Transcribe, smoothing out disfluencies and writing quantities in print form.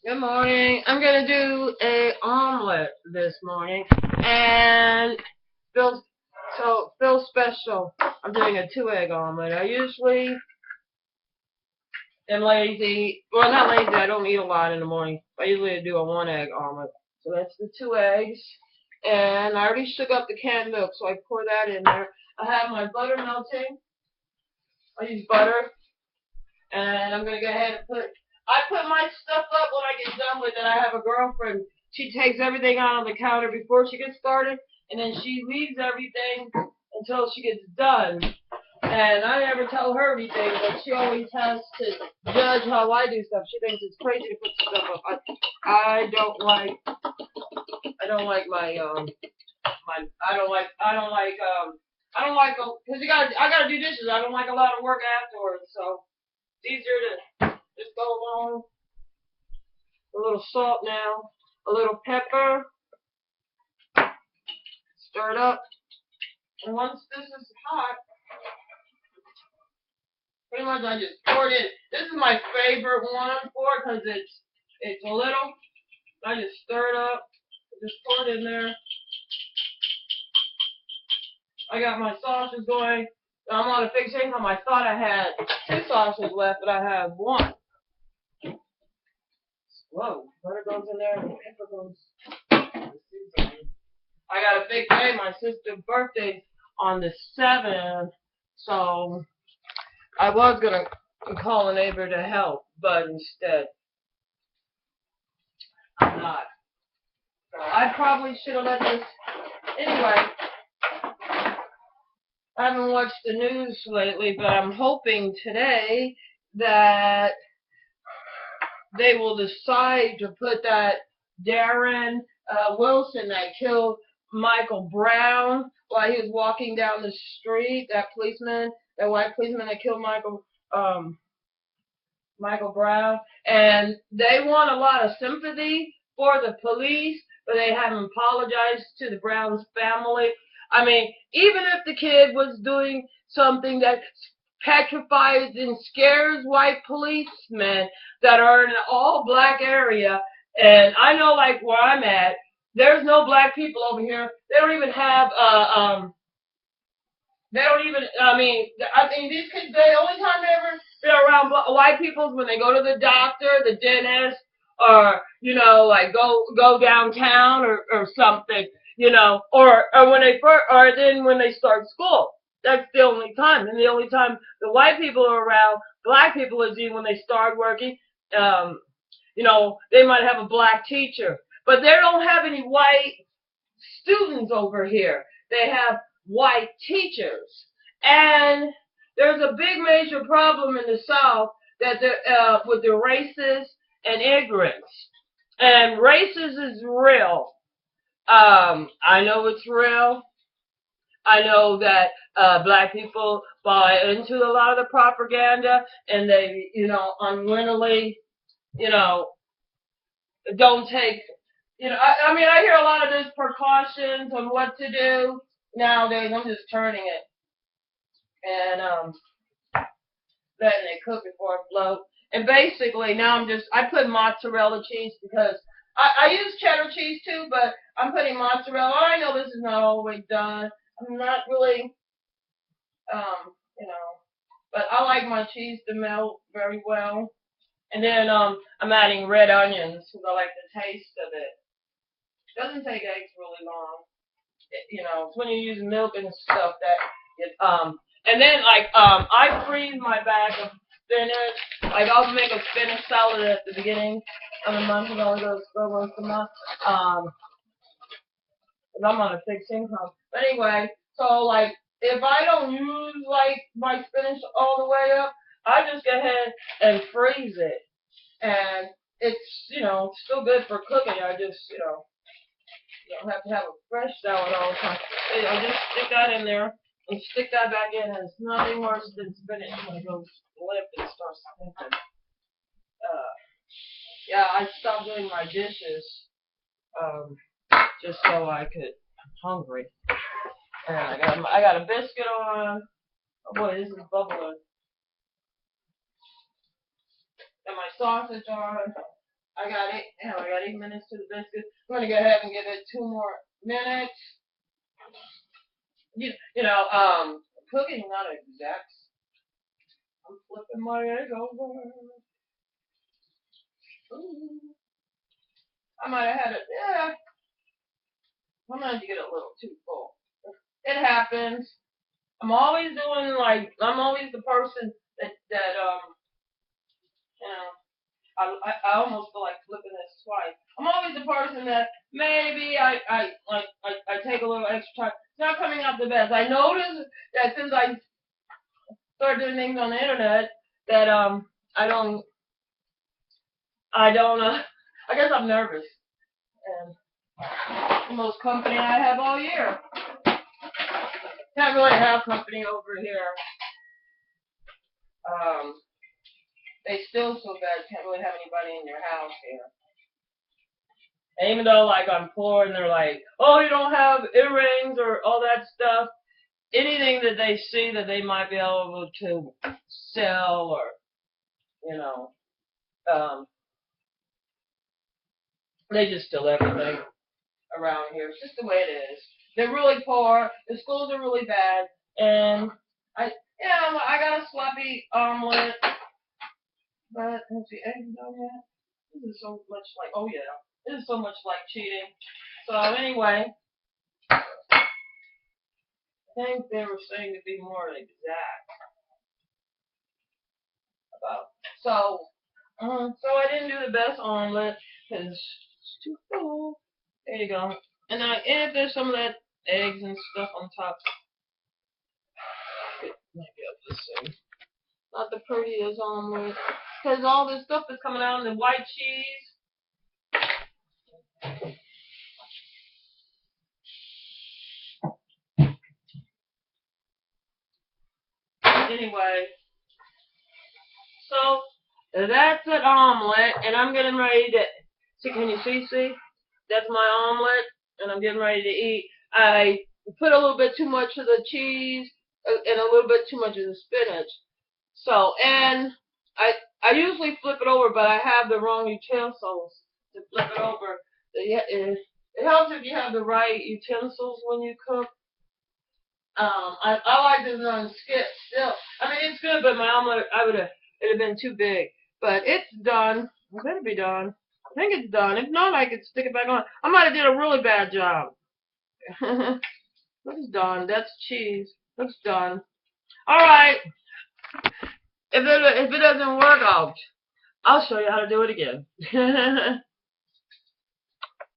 Good morning. I'm gonna do a omelet this morning, and Phil's special. I'm doing a 2-egg omelet. I usually am lazy. Well, not lazy. I don't eat a lot in the morning. I usually do a 1-egg omelet. So that's the 2 eggs, and I already shook up the canned milk, so I pour that in there. I have my butter melting. I use butter, and I'm gonna go ahead and I put my stuff up when I get done with it. I have a girlfriend. She takes everything out on the counter before she gets started, and then she leaves everything until she gets done. And I never tell her anything, but she always has to judge how I do stuff. She thinks it's crazy to put stuff up. I don't like because I gotta do dishes. I don't like a lot of work afterwards, so it's easier to just go along. A little salt now, a little pepper, stir it up, and once this is hot, pretty much I just pour it in. This is my favorite one for it because it's a little. I just stir it up, just pour it in there. I got my sauces going. I'm on a fixed income. I thought I had 2 sauces left, but I have 1. Whoa, butter goes in there, and the pepper goes. I got a big day. My sister's birthday's on the 7th, so I was gonna call a neighbor to help, but instead I'm not. So I probably should have let this. Anyway, I haven't watched the news lately, but I'm hoping today that they will decide to put that Darren Wilson that killed Michael Brown while he was walking down the street. That policeman, that white policeman that killed Michael Brown, and they want a lot of sympathy for the police, but they haven't apologized to the Brown's family. I mean, even if the kid was doing something that petrifies and scares white policemen that are in an all-black area, and I know, like where I'm at, there's no black people over here. They don't even have they don't even. I mean, these kids. The only time they ever been around white people is when they go to the doctor, the dentist, or like go downtown or something. Or when they first, or then when they start school. That's the only time. And the only time the white people are around black people is even when they start working. They might have a black teacher, but they don't have any white students over here. They have white teachers. And there's a big major problem in the South that with the racist and ignorance. And racist is real. I know it's real. I know that black people buy into a lot of the propaganda, and they, unwittingly, don't take. I hear a lot of this precautions on what to do nowadays. I'm just turning it and letting it cook before it floats. And basically now I put mozzarella cheese because I use cheddar cheese too, but I'm putting mozzarella. I know this is not always done. I'm not really, but I like my cheese to melt very well. And then I'm adding red onions because I like the taste of it. Doesn't take eggs really long. It's when you use milk and stuff that it and then I freeze my bag of spinach. Like I'll make a spinach salad at the beginning of the month and only goes for once a month. Cause I'm on a fixed income. But anyway, so like if I don't use like my spinach all the way up, I just go ahead and freeze it. And it's still good for cooking. I just you don't have to have a fresh salad all the time. I just stick that in there and stick that back in, and it's nothing worse than spinach when it goes limp and starts stinking. Yeah, I stopped doing my dishes just so I could. I'm hungry, and I got a biscuit on. Oh boy, this is bubbling. And my sausage on. I got 8 minutes to the biscuit. I'm gonna go ahead and give it 2 more minutes. Cooking not exact. I'm flipping my egg over. Ooh. I might have had it. Yeah, I might have to get a little too full. It happens. I'm always I'm always the person that you know. I almost feel like flipping this twice. I'm always the person that maybe I take a little extra time. It's not coming out the best. I noticed that since I started doing things on the internet that I don't I guess I'm nervous and the most company I have all year. Can't really have company over here. Um, they still so bad. Can't really have anybody in your house here. And even though like I'm poor and they're like, oh, you don't have earrings or all that stuff, anything that they see that they might be able to sell or um, they just steal everything around here. It's just the way it is. They're really poor. The schools are really bad, and I got a sloppy omelet, but let's see, eggs on that. This is so much like this is so much like cheating. So anyway, I think they were saying to be more exact about. So I didn't do the best omelet because it's too full. There you go. And if there's some of that eggs and stuff on top, it might be able to see. Not the prettiest omelet because all this stuff is coming out in the white cheese. Anyway, so that's an omelet, and I'm getting ready to see. Can you see? That's my omelet, and I'm getting ready to eat. I put a little bit too much of the cheese and a little bit too much of the spinach. So, and I usually flip it over, but I have the wrong utensils to flip it over. It helps if you have the right utensils when you cook. I like this on skip still. I mean, it's good, but my omelet, it'd have been too big. But it's done. It better be done. I think it's done. If not, I could stick it back on. I might have did a really bad job. Looks done. That's cheese. Looks done. All right. If it doesn't work, I'll show you how to do it again.